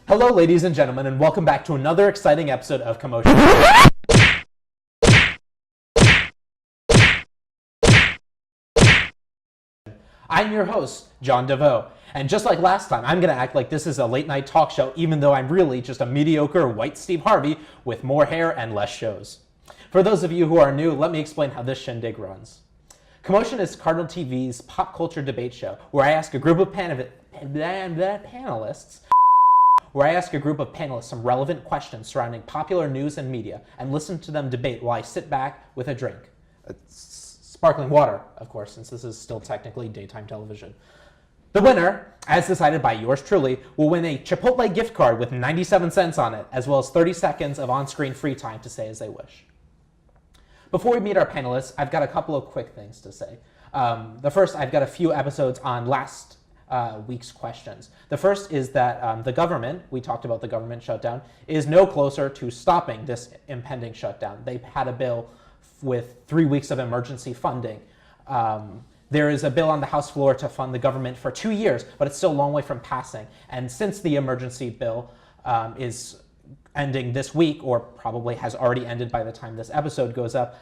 Hello, ladies and gentlemen, and welcome back to another exciting episode of Commotion. I'm your host, John Devoe, and just like last time, I'm going to act like this is a late-night talk show, even though I'm really just a mediocre white Steve Harvey with more hair and less shows. For those of you who are new, let me explain how this shindig runs. Commotion is Cardinal TV's pop culture debate show, where I ask a group of panelists some relevant questions surrounding popular news and media and listen to them debate while I sit back with a drink. Sparkling water, of course, since this is still technically daytime television. The winner, as decided by yours truly, will win a Chipotle gift card with 97 cents on it, as well as 30 seconds of on-screen free time to say as they wish. Before we meet our panelists, I've got a couple of quick things to say. The first, I've got a few episodes on last week's questions. The first is that the government, we talked about the government shutdown, is no closer to stopping this impending shutdown. They had a bill with 3 weeks of emergency funding. There is a bill on the House floor to fund the government for 2 years, but it's still a long way from passing. And since the emergency bill is ending this week, or probably has already ended by the time this episode goes up,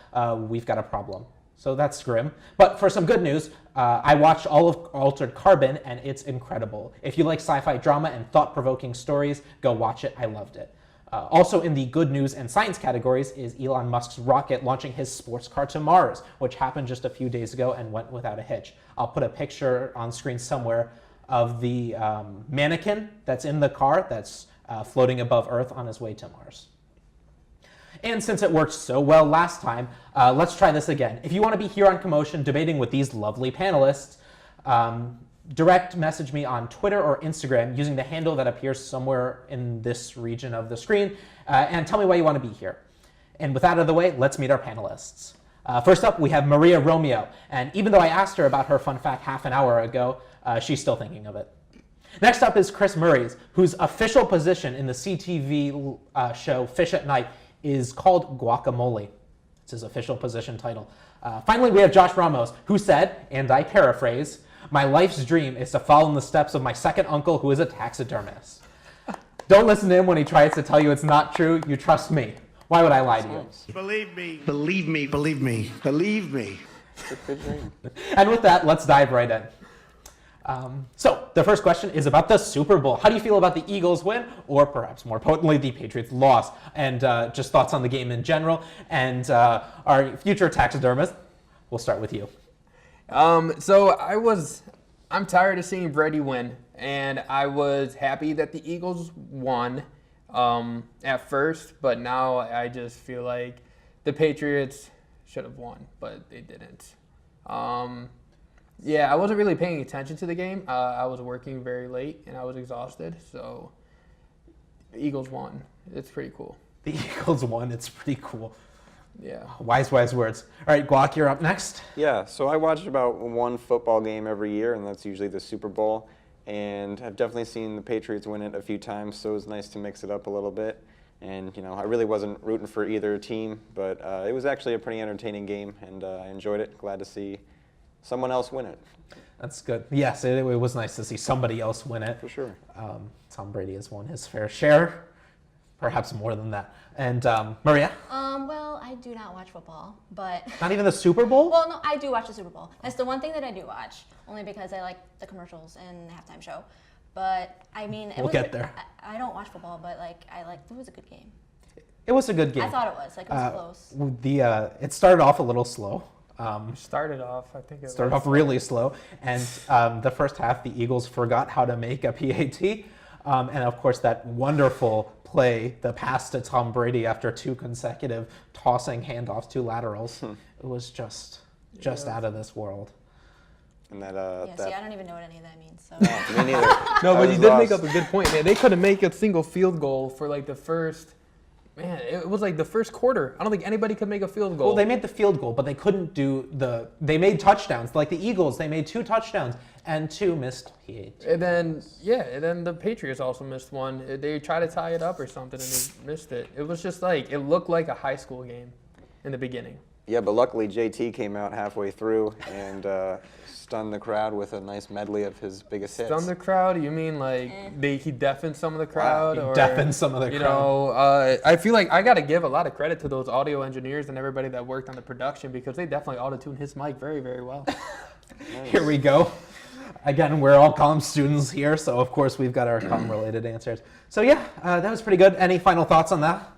we've got a problem. So that's grim. But for some good news, I watched all of Altered Carbon, and it's incredible. If you like sci-fi drama and thought-provoking stories, go watch it. I loved it. Also in the good news and science categories is Elon Musk's rocket launching his sports car to Mars, which happened just a few days ago and went without a hitch. I'll put a picture on screen somewhere of the mannequin that's in the car that's floating above Earth on his way to Mars. And since it worked so well last time, let's try this again. If you want to be here on Commotion debating with these lovely panelists, direct message me on Twitter or Instagram using the handle that appears somewhere in this region of the screen, and tell me why you want to be here. And with that out of the way, let's meet our panelists. First up, we have Maria Romeo, and even though I asked her about her fun fact half an hour ago, she's still thinking of it. Next up is Chris Murray's, whose official position in the CTV show Fish at Night is called guacamole. It's his official position title. Finally, we have Josh Ramos, who said, and I paraphrase, "My life's dream is to follow in the steps of my second uncle, who is a taxidermist." Don't listen to him when he tries to tell you it's not true. You trust me. Why would I lie to you? Believe me. Believe me. Believe me. Believe me. And with that, let's dive right in. So the first question is about the Super Bowl. How do you feel about the Eagles win, or perhaps more potently, the Patriots loss? And just thoughts on the game in general. And our future taxidermist, we'll start with you. So I'm tired of seeing Brady win, and I was happy that the Eagles won at first, but now I just feel like the Patriots should have won, but they didn't. Yeah, I wasn't really paying attention to the game. I was working very late, and I was exhausted, so the Eagles won. It's pretty cool. The Eagles won. It's pretty cool. Yeah. Wise words. All right, Guac, you're up next. Yeah, so I watch about one football game every year, and that's usually the Super Bowl. And I've definitely seen the Patriots win it a few times, so it was nice to mix it up a little bit. And, you know, I really wasn't rooting for either team, but it was actually a pretty entertaining game, and I enjoyed it. Glad to see someone else win it. That's good. Yes, it was nice to see somebody else win it. For sure. Tom Brady has won his fair share, perhaps more than that. And Maria? Well, I do not watch football, but... Not even the Super Bowl? Well, no, I do watch the Super Bowl. That's the one thing that I do watch, only because I like the commercials and the halftime show. But, I mean... We'll get there. I don't watch football, but, like, it was a good game. It was a good game. I thought it was. Like, it was close. It started off a little slow. Started off, I think it started off really slow, and the first half, the Eagles forgot how to make a PAT, and of course that wonderful play, the pass to Tom Brady after 2 consecutive tossing handoffs, 2 laterals, it was just out of this world. And that, see, I don't even know what any of that means. So. No, me neither. No, but you did lost. make up a good point, man. They couldn't make a single field goal for like the first. Man, it was like the first quarter. I don't think anybody could make a field goal. Well, they made the field goal, but they couldn't do they made touchdowns. Like the Eagles, they made 2 touchdowns and 2 missed PATs. And then the Patriots also missed one. They tried to tie it up or something, and they missed it. It was just like, it looked like a high school game in the beginning. Yeah, but luckily JT came out halfway through and stunned the crowd with a nice medley of his biggest hits. Stun the crowd? You mean like he deafened some of the crowd? He or deafened some of the you crowd. know, I feel like I got to give a lot of credit to those audio engineers and everybody that worked on the production because they definitely auto-tuned his mic very, very well. Here we go. Again, we're all comm students here, so of course we've got our comm-related answers. So yeah, that was pretty good. Any final thoughts on that?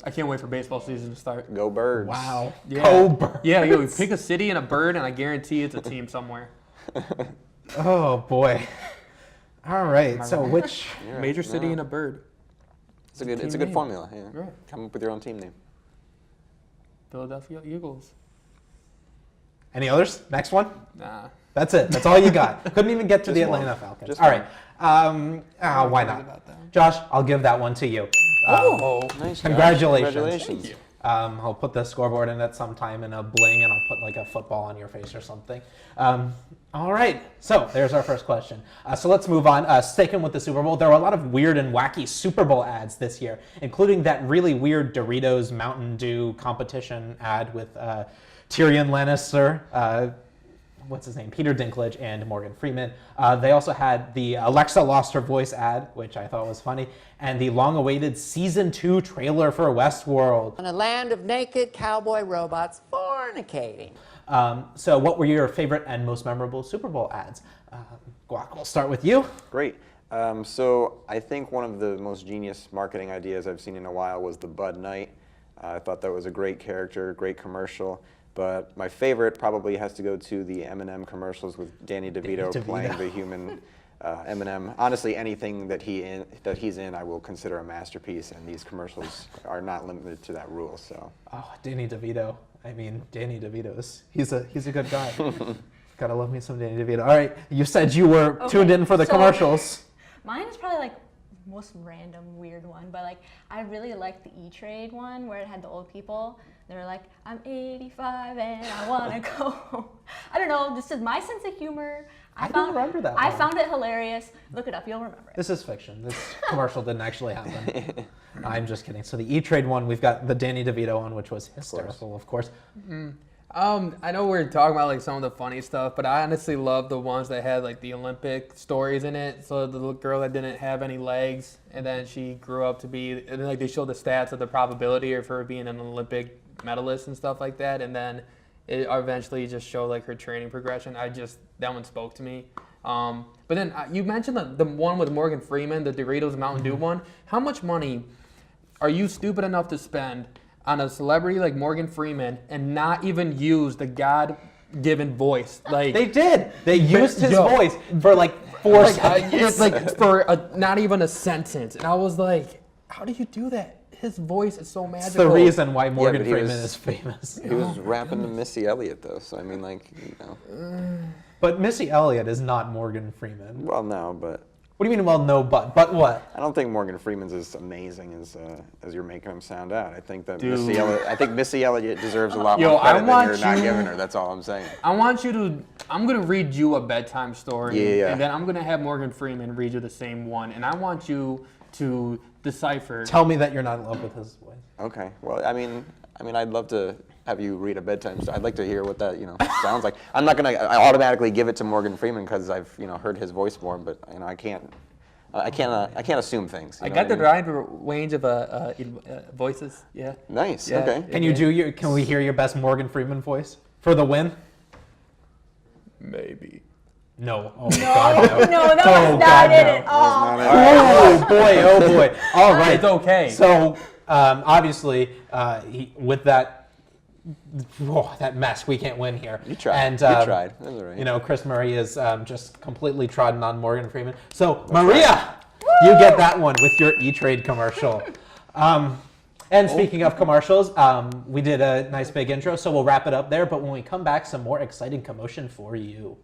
I can't wait for baseball season to start. Go Birds. Wow. Yeah. Go Birds. Yeah, you pick a city and a bird, and I guarantee it's a team somewhere. Oh boy. All right. So which? Yeah, Major city no. and a bird. It's a good Team name. formula. Yeah. Right. Come up with your own team name. Philadelphia Eagles. Any others? Next one. Nah. That's it. That's all you got. Couldn't even get to the Just one. Atlanta Falcons. Just All right. Why worried not? about that. Josh, I'll give that one to you. Oh. Nice. Josh. Congratulations. Congratulations. Thank you. I'll put the scoreboard in it sometime in a bling, and I'll put like a football on your face or something. All right, so there's our first question. So let's move on. Sticking with the Super Bowl, there were a lot of weird and wacky Super Bowl ads this year, including that really weird Doritos Mountain Dew competition ad with Tyrion Lannister, what's his name, Peter Dinklage, and Morgan Freeman. They also had the Alexa Lost Her Voice ad, which I thought was funny, and the long-awaited Season 2 trailer for Westworld. In a land of naked cowboy robots fornicating. So what were your favorite and most memorable Super Bowl ads? Guac, we'll start with you. Great. So I think one of the most genius marketing ideas I've seen in a while was the Bud Knight. I thought that was a great character, great commercial. But my favorite probably has to go to the M&M commercials with Danny DeVito playing the human M&M. Honestly, anything that he's in, I will consider a masterpiece, and these commercials are not limited to that rule. So. Oh, Danny DeVito. I mean, Danny DeVito's. He's a good guy. Gotta love me some Danny DeVito. All right, you said you were tuned in for the commercials. Mine is probably like most random weird one, but like I really liked the E-Trade one where it had the old people. They were like, I'm 85 and I want to go home. I don't know, this is my sense of humor. I don't remember that I one. found it hilarious. Look it up, you'll remember it. This is fiction. This commercial didn't actually happen. I'm just kidding. So the E-Trade one, we've got the Danny DeVito one, which was hysterical, of course. I know we're talking about like some of the funny stuff, but I honestly love the ones that had like the Olympic stories in it. So the little girl that didn't have any legs, and then she grew up to be, and then like they showed the stats of the probability of her being an Olympic medalist and stuff like that, and then it eventually just showed like her training progression. That one spoke to me. But then you mentioned the one with Morgan Freeman, the Doritos Mountain Dew one. How much money are you stupid enough to spend on a celebrity like Morgan Freeman and not even use the God-given voice? Like They did. They used his Yo. voice for like 4 seconds. it's like for not even a sentence, and I was like, how do you do that? His voice is so magical. It's the reason why Morgan but he Freeman was- is famous. He was rapping to Missy Elliott, though, so I mean, like, you know. But Missy Elliott is not Morgan Freeman. Well, no, but What do you mean, well, no, but what? I don't think Morgan Freeman's as amazing as you're making him sound out. I think that Dude. Missy Elliott deserves a lot Yo, more I credit than want you're not you- giving her. That's all I'm saying. I'm gonna read you a bedtime story, Yeah. and then I'm gonna have Morgan Freeman read you the same one, and I want you to decipher. Tell me that you're not in love with his voice. Okay. Well, I mean, I'd love to have you read a bedtime story. I'd like to hear what that sounds like. I'm not gonna automatically give it to Morgan Freeman because I've heard his voice more, but I can't assume things. I got the wide range of voices. Yeah. Nice. Yeah. Okay. Can we hear your best Morgan Freeman voice for the win? Maybe. No. Oh God, no. No, that Oh, was God, not it no. at all. Oh boy, oh boy. All right. It's okay. So obviously, with that mess, we can't win here. You tried. And, You tried. That's all right. Chris Murray is just completely trodden on Morgan Freeman. So Maria, you get that one with your E-Trade commercial. And speaking of commercials, we did a nice big intro, so we'll wrap it up there. But when we come back, some more exciting commotion for you.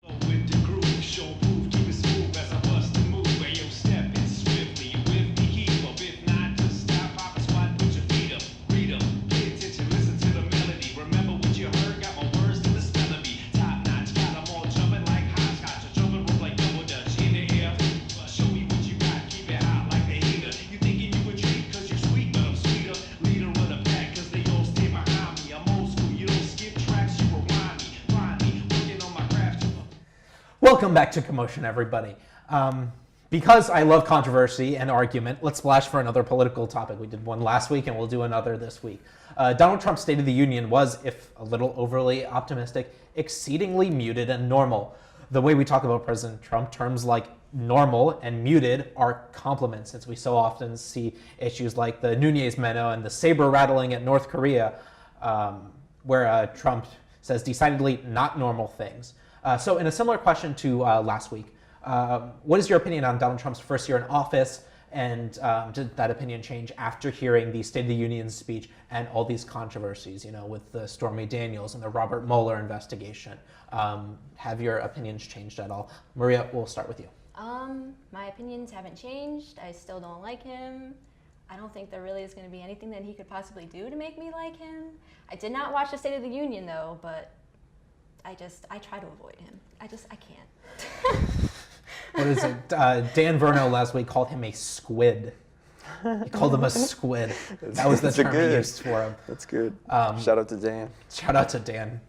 With the groove, show proof, keep it smooth as I bust the move. Hey, yo, step it swiftly, with me, keep up. If not, just stop, hop a squat, put your feet up, read up, pay attention, listen to the melody. Remember what you heard, got my words to the spell of me. Top notch, got 'em all jumping like hopscotch, or jumping rope like double dutch in the air. Show me what you got, keep it hot like the heater. You thinking you a treat, cause you're sweet, but I'm sweeter. Leader of the pack, cause they all Welcome back to Commotion, everybody. Because I love controversy and argument, let's splash for another political topic. We did one last week and we'll do another this week. Donald Trump's State of the Union was, if a little overly optimistic, exceedingly muted and normal. The way we talk about President Trump, terms like normal and muted are compliments, since we so often see issues like the Nunez memo and the saber rattling at North Korea, where Trump says decidedly not normal things. So in a similar question to last week, what is your opinion on Donald Trump's first year in office, and did that opinion change after hearing the State of the Union speech and all these controversies, with the Stormy Daniels and the Robert Mueller investigation? Have your opinions changed at all? Maria, we'll start with you. My opinions haven't changed. I still don't like him. I don't think there really is going to be anything that he could possibly do to make me like him. I did not watch the State of the Union though, but I try to avoid him. I can't. What is it? Dan Verno last week called him a squid. He called him a squid. That was the term he used for him. That's good. Shout out to Dan. Shout out to Dan.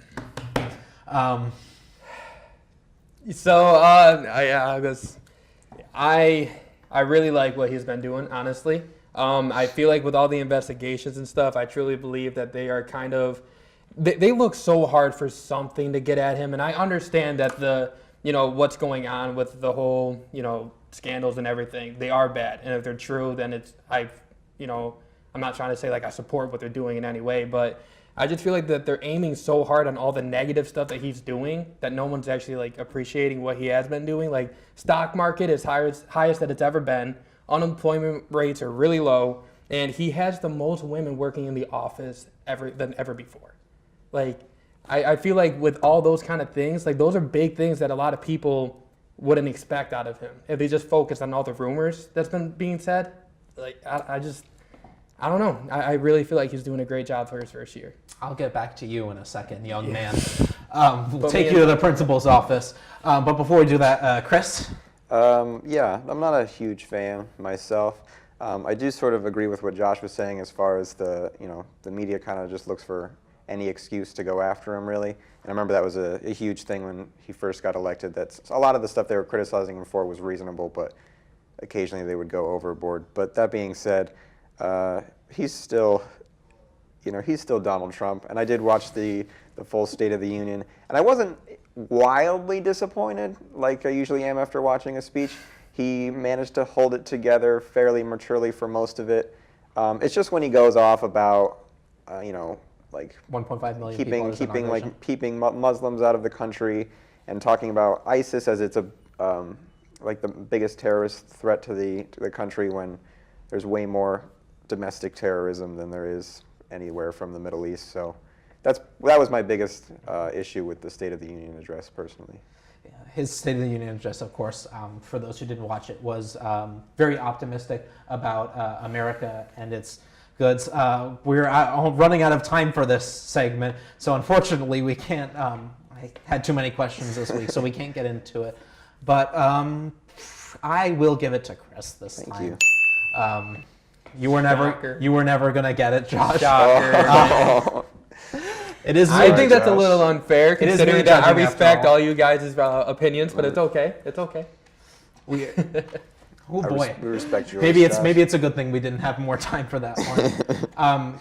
I really like what he's been doing, honestly. I feel like with all the investigations and stuff, I truly believe that they are kind of, they look so hard for something to get at him. And I understand that what's going on with the whole, scandals and everything, they are bad. And if they're true, then I'm not trying to say like I support what they're doing in any way, but I just feel like that they're aiming so hard on all the negative stuff that he's doing that no one's actually like appreciating what he has been doing. Like stock market is highest that it's ever been. Unemployment rates are really low, and he has the most women working in the office than ever before. Like I feel like with all those kind of things, like those are big things that a lot of people wouldn't expect out of him if they just focused on all the rumors that's been being said. Like I don't know. I really feel like he's doing a great job for his first year. I'll get back to you in a second, young man. We'll take you to the principal's office. But before we do that, Chris? Yeah, I'm not a huge fan myself. I do sort of agree with what Josh was saying as far as the media kind of just looks for any excuse to go after him, really. And I remember that was a huge thing when he first got elected. That's a lot of the stuff they were criticizing him for was reasonable, but occasionally they would go overboard. But that being said, he's still Donald Trump. And I did watch the full State of the Union, and I wasn't wildly disappointed like I usually am after watching a speech. He managed to hold it together fairly maturely for most of it. It's just when he goes off about, like 1.5 million keeping Muslims out of the country, and talking about ISIS as it's like the biggest terrorist threat to the country, when there's way more domestic terrorism than there is anywhere from the Middle East. So that was my biggest issue with the State of the Union address, personally. His State of the Union address, of course, for those who didn't watch it, was very optimistic about America and its goods. We're running out of time for this segment, so unfortunately we can't. I had too many questions this week, so we can't get into it. But I will give it to Chris this time. Thank you. You were never gonna get it, Josh. Shocker. It is. I think that's a Josh. little unfair, It is considering very that I judging after respect all. all you guys' opinions, but it's okay. It's okay. Oh boy. We respect yours. Maybe Josh. it's a good thing we didn't have more time for that one.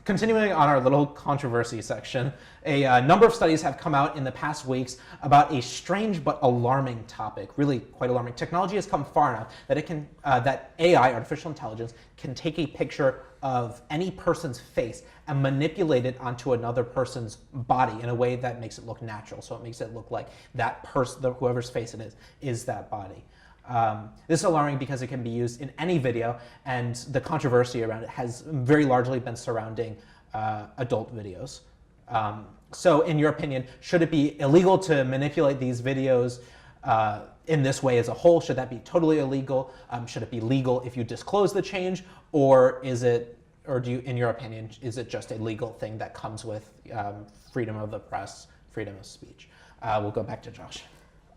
Continuing on our little controversy section, a number of studies have come out in the past weeks about a strange but alarming topic. Really quite alarming. Technology has come far enough that that AI, artificial intelligence, can take a picture of any person's face and manipulate it onto another person's body in a way that makes it look natural. So it makes it look like that person, whoever's face it is that body. This is alarming because it can be used in any video, and the controversy around it has very largely been surrounding adult videos. So in your opinion, should it be illegal to manipulate these videos in this way as a whole? Should that be totally illegal? Should it be legal if you disclose the change, or do you, in your opinion, is it just a legal thing that comes with freedom of the press, freedom of speech? We'll go back to Josh.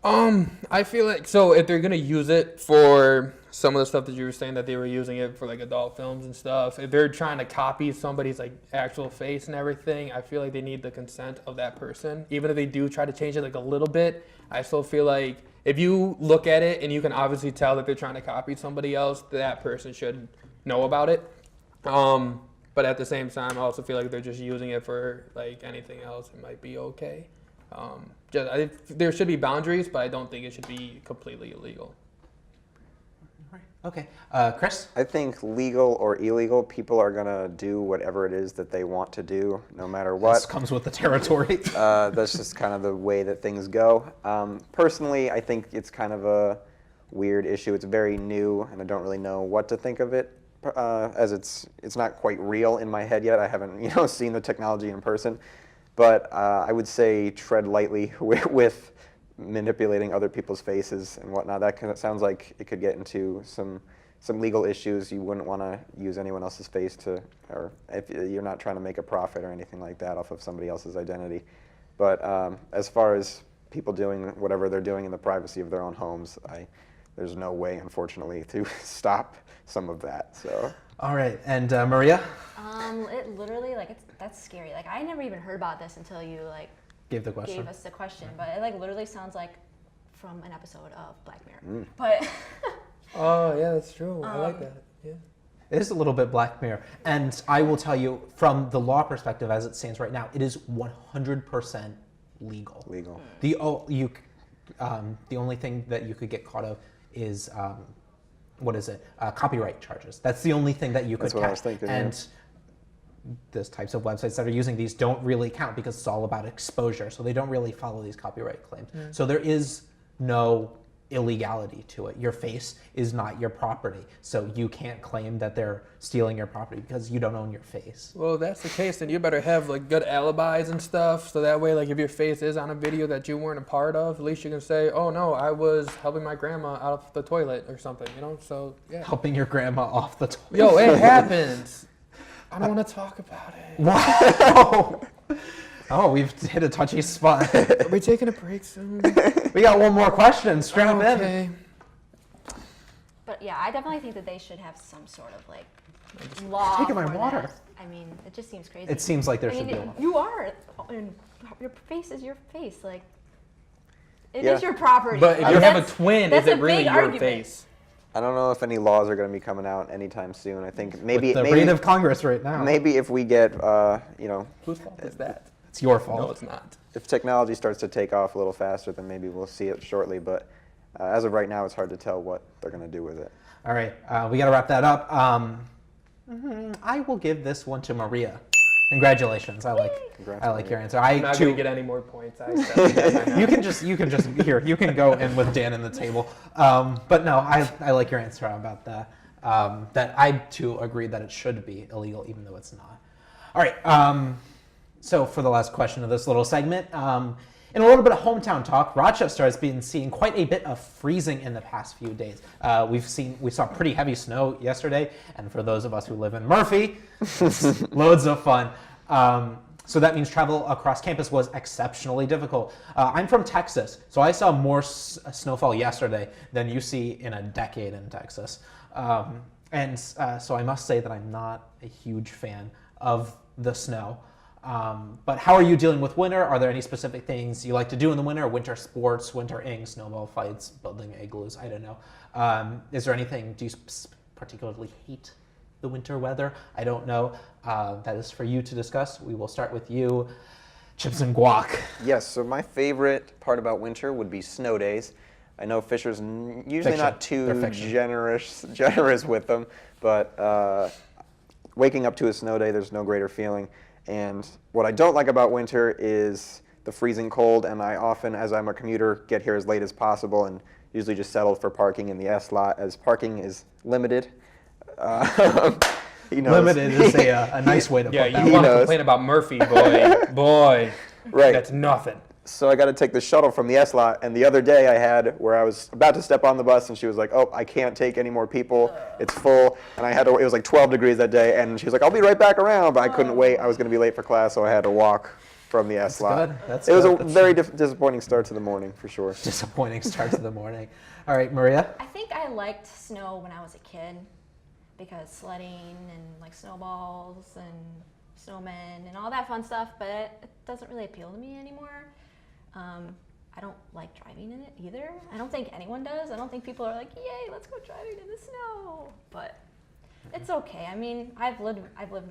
I feel like, so if they're gonna use it for some of the stuff that you were saying that they were using it for like adult films and stuff, if they're trying to copy somebody's like actual face and everything, I feel like they need the consent of that person. Even if they do try to change it like a little bit, I still feel like if you look at it and you can obviously tell that they're trying to copy somebody else, that person should know about it. But at the same time, I also feel like they're just using it for like anything else. It might be okay. There should be boundaries, but I don't think it should be completely illegal. Okay. Chris? I think legal or illegal, people are going to do whatever it is that they want to do, no matter what. This comes with the territory. That's just kind of the way that things go. Personally, I think it's kind of a weird issue. It's very new, and I don't really know what to think of it, as it's not quite real in my head yet. I haven't, seen the technology in person. But I would say tread lightly with manipulating other people's faces and whatnot. That kind of sounds like it could get into some legal issues. You wouldn't want to use anyone else's face or if you're not trying to make a profit or anything like that off of somebody else's identity. But as far as people doing whatever they're doing in the privacy of their own homes, there's no way, unfortunately, to stop some of that. So. All right, and Maria? It literally, that's scary. Like, I never even heard about this until you, Gave the question. gave us the question. But it, literally sounds like from an episode of Black Mirror. But... Oh, yeah, that's true. I like that. Yeah. It is a little bit Black Mirror. And I will tell you, from the law perspective as it stands right now, it is 100% legal. Legal. The only thing that you could get caught of is... copyright charges. That's the only thing that you could That's what I was thinking, And those types of websites that are using these don't really count because it's all about exposure. So they don't really follow these copyright claims. So there is no illegality to it. Your face is not your property. So you can't claim that they're stealing your property because you don't own your face. Well, if that's the case, then you better have good alibis and stuff. So that way, if your face is on a video that you weren't a part of, at least you can say, oh no, I was helping my grandma out of the toilet or something, So, yeah. Helping your grandma off the toilet. Yo, it happens. I don't want to talk about it. Wow. Oh, we've hit a touchy spot. Are we taking a break soon? We got one more question. Strap in. Okay. But yeah, I definitely think that they should have some sort of law. taking my for water. that. I mean, it just seems crazy. It seems like there I should mean, be one. You are, and your face is your face. It Yeah. is your property. But if you have a twin, that's is it a really big your argument. face? I don't know if any laws are going to be coming out anytime soon. I think maybe With the rate of Congress right now. maybe if we get Whose fault is that? It's your fault. No, it's not. if technology starts to take off a little faster, then maybe we'll see it shortly. But as of right now, it's hard to tell what they're going to do with it. All right, we got to wrap that up. I will give this one to Maria. Congratulations. I like your answer. I'm not going to get any more points. I accept that. You can just here. You can go in with Dan in the table. But no, I like your answer about that. That I too agree that it should be illegal, even though it's not. All right. So for the last question of this little segment, in a little bit of hometown talk, Rochester has been seeing quite a bit of freezing in the past few days. We saw pretty heavy snow yesterday, and for those of us who live in Murphy, loads of fun. So that means travel across campus was exceptionally difficult. I'm from Texas, so I saw more snowfall yesterday than you see in a decade in Texas. So I must say that I'm not a huge fan of the snow. But how are you dealing with winter? Are there any specific things you like to do in the winter? Winter sports, winter-ing, snowball fights, building igloos, I don't know. Is there anything, do you particularly hate the winter weather? I don't know. That is for you to discuss. We will start with you, Chips and Guac. Yes, so my favorite part about winter would be snow days. I know Fisher's usually not too generous with them, but waking up to a snow day, there's no greater feeling. And what I don't like about winter is the freezing cold, and I often, as I'm a commuter, get here as late as possible and usually just settle for parking in the S lot, as parking is limited. Limited is a nice way to put that. Yeah, you want to complain about Murphy, boy. Right. That's nothing. So I got to take the shuttle from the S lot, and the other day I had where I was about to step on the bus, and she was like, "Oh, I can't take any more people. It's full." And I had to. It was like 12 degrees that day, and she was like, "I'll be right back around," but I couldn't wait. I was going to be late for class, so I had to walk from the S slot. good. That's it was good. a very disappointing start to the morning, for sure. Disappointing start to the morning. All right, Maria. I think I liked snow when I was a kid because sledding and like snowballs and snowmen and all that fun stuff, but it doesn't really appeal to me anymore. I don't like driving in it either. I don't think anyone does. I don't think people are like, yay, let's go driving in the snow. But it's okay. I mean, I've lived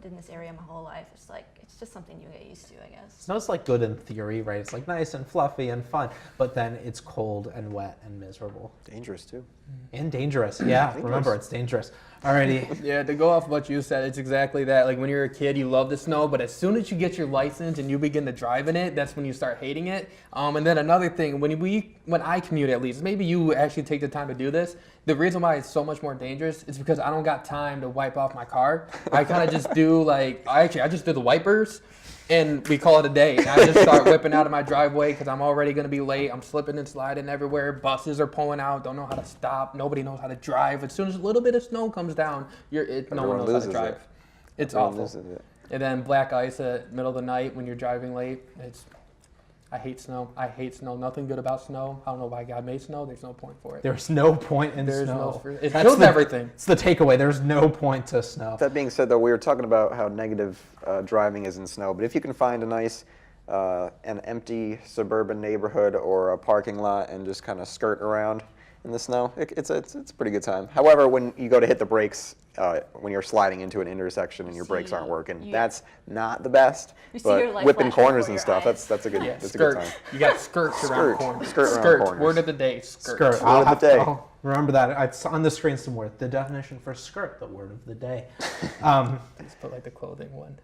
in this area my whole life. It's just something you get used to, I guess. Snow's like good in theory, right? It's like nice and fluffy and fun, but then it's cold and wet and miserable. Dangerous, too. And dangerous. Yeah, remember, it's dangerous. Alrighty. Yeah, to go off what you said, it's exactly that. Like when you're a kid, you love the snow, but as soon as you get your license and you begin to drive in it, that's when you start hating it. And then another thing, when I commute at least, maybe you actually take the time to do this. The reason why it's so much more dangerous is because I don't got time to wipe off my car. I kind of just do I just do the wipers. And we call it a day. And I just start whipping out of my driveway because I'm already going to be late. I'm slipping and sliding everywhere. Buses are pulling out. Don't know how to stop. Nobody knows how to drive. As soon as a little bit of snow comes down, no one knows how to drive. It's awful. And then black ice at middle of the night when you're driving late. I hate snow. I hate snow. Nothing good about snow. I don't know why God made snow. There's no point for it. There's no point in snow. It kills everything. It's the takeaway. There's no point to snow. That being said, though, we were talking about how negative driving is in snow, but if you can find a nice, an empty suburban neighborhood or a parking lot and just kind of skirt around in the snow, it's a pretty good time. However, when you go to hit the brakes, when you're sliding into an intersection and your brakes aren't working, that's not the best. But whipping corners and stuff, that's a good time. You got skirts around corners. Skirt around corners. Word of the day. Skirt. I'll remember that. It's on the screen somewhere. The definition for skirt, the word of the day. Let's put like the clothing one.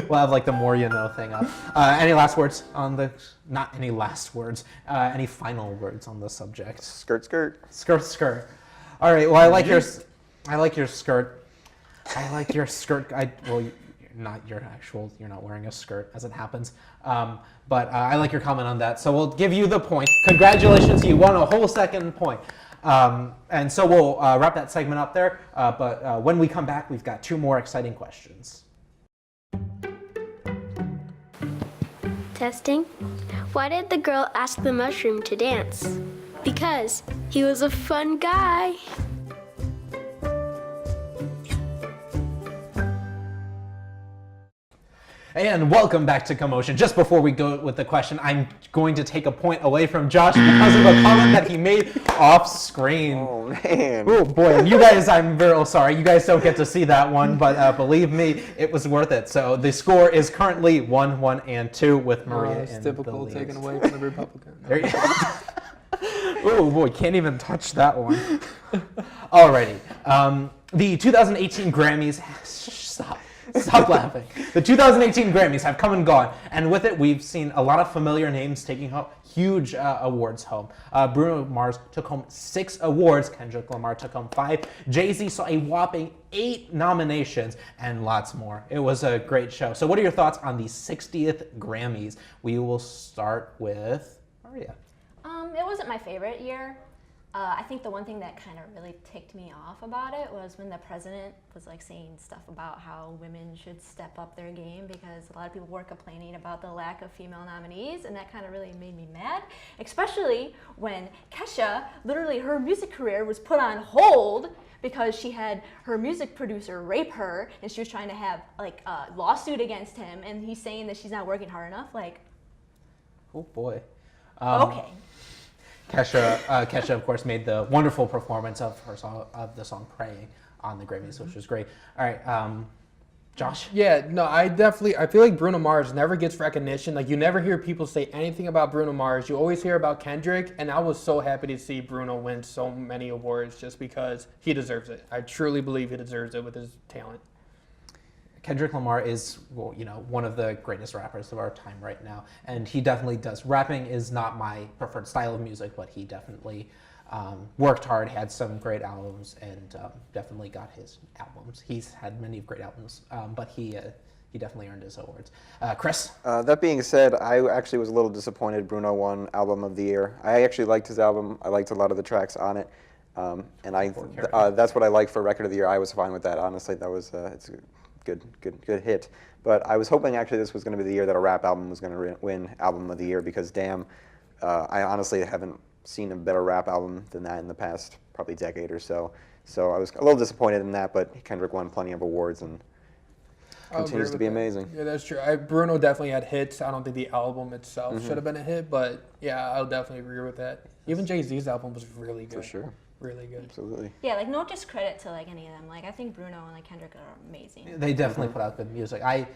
We'll have like the more you know thing up. Any last words on the? Not any last words. Any final words on the subject? Skirt, skirt. Skirt, skirt. All right. Well, I like your skirt. I like your skirt. You're not wearing a skirt as it happens. But I like your comment on that. So we'll give you the point. Congratulations, you won a whole second point. And so we'll wrap that segment up there. But when we come back, we've got 2 more exciting questions. Testing. Why did the girl ask the mushroom to dance? Because he was a fun guy. And welcome back to Commotion. Just before we go with the question, I'm going to take a point away from Josh because of a comment that he made off screen. Oh, man. Oh, boy. And you guys, I'm very sorry. You guys don't get to see that one, but believe me, it was worth it. So the score is currently 1, 1, and 2 with Maria in typical, the lead. taken away from the Republican. There you go. Oh, boy. Can't even touch that one. Alrighty. The 2018 Grammys... Stop laughing. The 2018 Grammys have come and gone, and with it, we've seen a lot of familiar names taking home huge awards home. Bruno Mars took home 6 awards. Kendrick Lamar took home 5. Jay-Z saw a whopping 8 nominations, and lots more. It was a great show. So what are your thoughts on the 60th Grammys? We will start with Maria. It wasn't my favorite year. I think the one thing that kind of really ticked me off about it was when the president was like saying stuff about how women should step up their game because a lot of people were complaining about the lack of female nominees, and that kind of really made me mad, especially when Kesha, literally her music career was put on hold because she had her music producer rape her and she was trying to have like a lawsuit against him, and he's saying that she's not working hard enough. Like, oh boy. Okay. Kesha, of course, made the wonderful performance of the song "Praying" on the Grammys, which was great. All right, Josh. Yeah, no, I feel like Bruno Mars never gets recognition. Like you never hear people say anything about Bruno Mars. You always hear about Kendrick, and I was so happy to see Bruno win so many awards just because he deserves it. I truly believe he deserves it with his talent. Kendrick Lamar is, one of the greatest rappers of our time right now, and he definitely does. Rapping is not my preferred style of music, but he definitely worked hard, had some great albums, and definitely got his albums. He's had many great albums, but he definitely earned his awards. Chris? That being said, I actually was a little disappointed Bruno won Album of the Year. I actually liked his album. I liked a lot of the tracks on it, and that's what I like for Record of the Year. I was fine with that, honestly. That was it's good hit. But I was hoping actually this was going to be the year that a rap album was going to win Album of the Year, because damn, I honestly haven't seen a better rap album than that in the past probably decade or so. So I was a little disappointed in that, but Kendrick won plenty of awards and continues to be amazing. Yeah, that's true. Bruno definitely had hits. I don't think the album itself should have been a hit, but yeah, I'll definitely agree with that. Even Jay-Z's album was really good. For sure. Really good. Absolutely. Yeah, like no discredit to like any of them. Like I think Bruno and like Kendrick are amazing. They definitely put out good music. I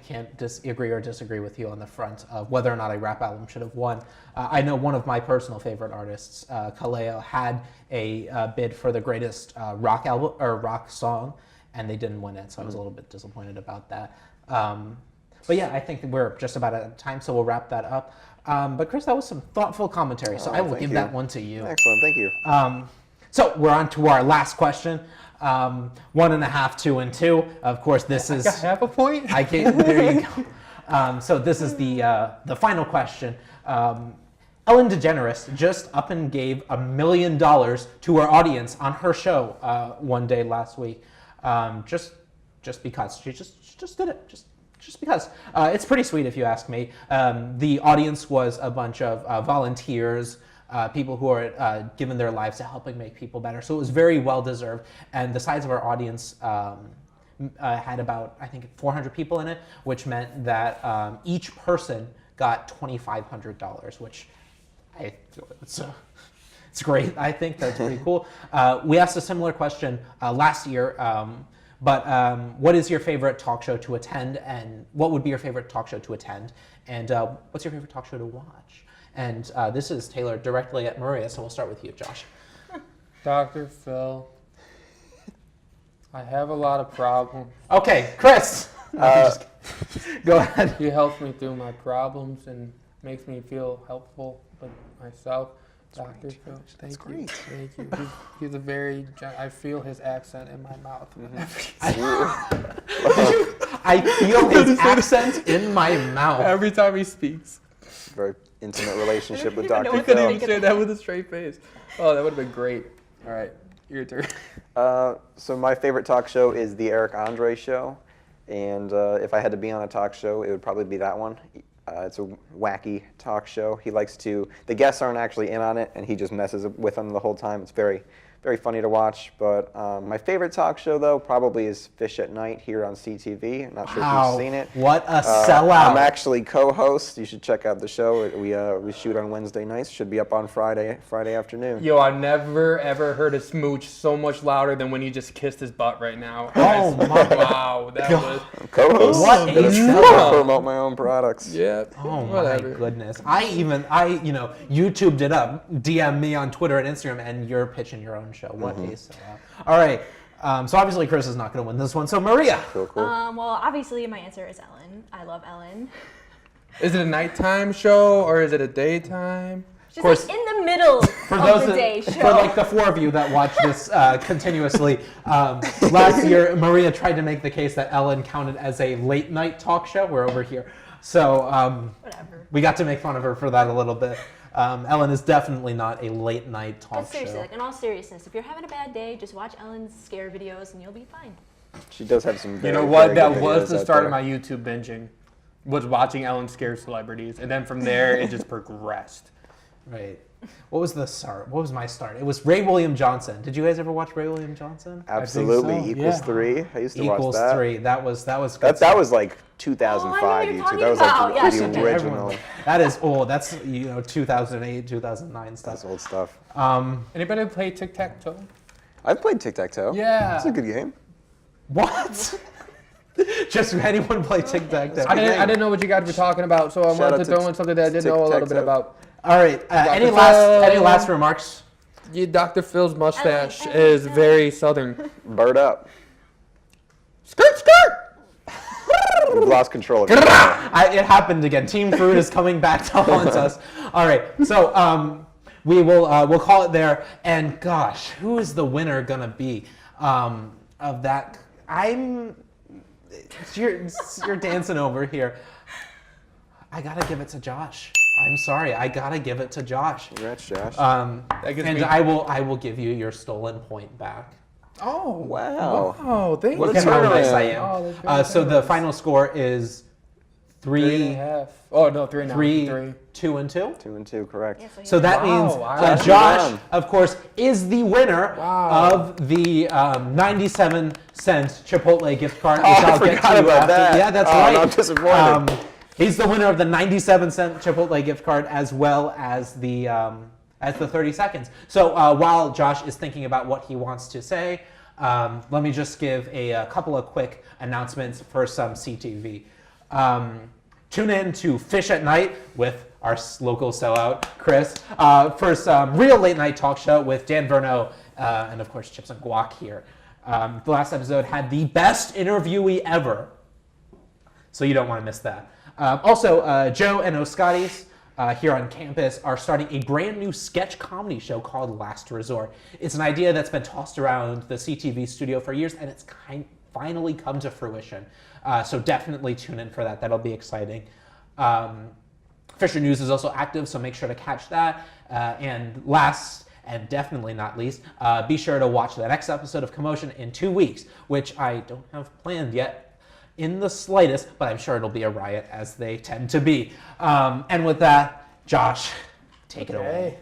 can't agree or disagree with you on the front of whether or not a rap album should have won. I know one of my personal favorite artists, Kaleo, had a bid for the greatest rock album or rock song, and they didn't win it. So I was a little bit disappointed about that. But yeah, I think we're just about out of time, so we'll wrap that up. But Chris, that was some thoughtful commentary, so I will give that one to you. Excellent, thank you. So we're on to our last question. 1.5, 2, and 2. Of course, this is. I got half a point. There you go. So this is the final question. Ellen DeGeneres just up and gave $1 million to her audience on her show one day last week. Just because she just did it. Just because. It's pretty sweet if you ask me. The audience was a bunch of volunteers, people who are giving their lives to helping make people better. So it was very well deserved. And the size of our audience had about, I think, 400 people in it, which meant that each person got $2,500, which it's great. I think that's pretty cool. We asked a similar question last year. But what is your favorite talk show to attend, and what would be your favorite talk show to attend, and what's your favorite talk show to watch? And this is tailored directly at Maria, so we'll start with you, Josh. Dr. Phil, I have a lot of problems. Okay, Chris. Go ahead. He helps me through my problems and makes me feel helpful with myself. Dr. Phil, thank you. Thank you. He's a very, I feel his accent in my mouth. I feel his accent in my mouth. Every time he speaks. Very intimate relationship with I don't Dr. even know I what couldn't to even think say of that with a straight face. Oh, that would have been great. All right, your turn. So my favorite talk show is the Eric Andre Show, and if I had to be on a talk show, it would probably be that one. It's a wacky talk show. The guests aren't actually in on it, and he just messes with them the whole time. It's very, very funny to watch. But my favorite talk show, though, probably is Fish at Night here on CTV. I'm not sure if you've seen it. What a sellout. I'm actually co-host. You should check out the show. We shoot on Wednesday nights. Should be up on Friday afternoon. Yo, I've never ever heard a smooch so much louder than when he just kissed his butt right now. Oh my Wow, that was. I'm co-host. What a Gotta sellout. promote my own products. Yeah. Oh whatever. my goodness. I YouTubed it up, DM me on Twitter and Instagram, and you're pitching your own show. What a sellout. All right. So obviously Chris is not going to win this one. So Maria. Cool. Well, obviously my answer is Ellen. I love Ellen. Is it a nighttime show or is it a daytime? She's course, like in the middle of the day show. For like the four of you that watch this continuously, last year Maria tried to make the case that Ellen counted as a late night talk show. We're over here. So Whatever. we got to make fun of her for that a little bit. Ellen is definitely not a late night talk But seriously, show. like in all seriousness, if you're having a bad day, just watch Ellen's scare videos and you'll be fine. She does have some. You know what? That was the start of my YouTube binging. Was watching Ellen scare celebrities, and then from there it just progressed. Right. What was the start? What was my start? It was Ray William Johnson. Did you guys ever watch Ray William Johnson? Absolutely. so, Equals yeah. 3. I used to watch Equals that. 3. That was good That stuff. was like 2005 Oh, I know what you're YouTube. That was like talking about. the Yes, original. That is old. That's 2008, 2009 stuff. That's old stuff. Anybody play tic-tac-toe? I've played tic-tac-toe. Yeah. It's a good game. What? Just anyone play tic-tac-toe? I didn't know what you guys were talking about, so I Shout wanted out to to throw in something that I didn't know a little bit tic-tac-toe. about. All right. Any Phil. last remarks? Yeah, Dr. Phil's mustache Ellen, is Ellen. very southern. Bird up. Skirt, skirt! We've lost control of it. It happened again. Team Fruit is coming back to haunt us. All right. So we will we'll call it there. And gosh, who is the winner gonna be of that? You're dancing over here. I gotta give it to Josh. I'm sorry. I gotta give it to Josh. Congrats, Josh. That gives And me- I will give you your stolen point back. Oh, Wow. Wow, thank What you. a Look at how nice turnaround. I am. Oh, that's very So the generous. final score is 3.5. Oh, no, 3.5. 3, 2, and 2. 2-2, correct. Yeah, so So that Wow, means wow. Josh Josh, won. of course, is the winner Wow. of the 97-cent Chipotle gift card, which Oh, I I'll get forgot to about after. that. Yeah, that's Oh, right. I'm disappointed. He's the winner of the 97-cent Chipotle gift card as well as the 30 seconds. So while Josh is thinking about what he wants to say, let me just give a couple of quick announcements for some CTV. Tune in to Fish at Night with our local sellout, Chris, for some real late night talk show with Dan Verno and, of course, Chips and Guac here. The last episode had the best interviewee ever, so you don't want to miss that. Also, Joe and Oscotties here on campus are starting a brand new sketch comedy show called Last Resort. It's an idea that's been tossed around the CTV studio for years, and it's finally come to fruition. So definitely tune in for that. That'll be exciting. Fisher News is also active, so make sure to catch that. And last, and definitely not least, be sure to watch the next episode of Commotion in 2 weeks, which I don't have planned yet in the slightest, but I'm sure it'll be a riot, as they tend to be. And with that, Josh, take it away.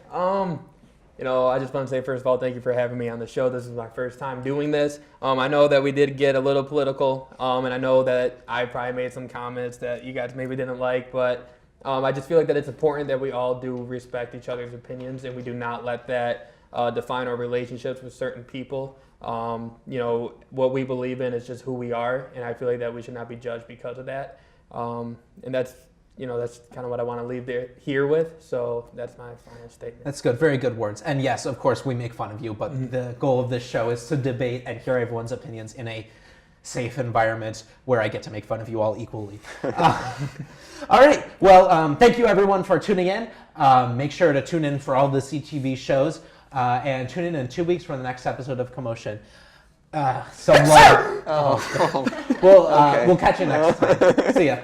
You know, I just want to say, first of all, thank you for having me on the show. This is my first time doing this. I know that we did get a little political, and I know that I probably made some comments that you guys maybe didn't like, but I just feel like that it's important that we all do respect each other's opinions, and we do not let that define our relationships with certain people. You know, what we believe in is just who we are, and I feel like that we should not be judged because of that. And that's, you know, that's kind of what I want to leave here with. So that's my final statement. That's good. Very good words. And yes, of course, we make fun of you, but the goal of this show is to debate and hear everyone's opinions in a safe environment where I get to make fun of you all equally. All right. Well, thank you, everyone, for tuning in. Make sure to tune in for all the CTV shows and tune in 2 weeks for the next episode of Commotion. Some love. Oh. We'll Okay. catch you next time. See ya.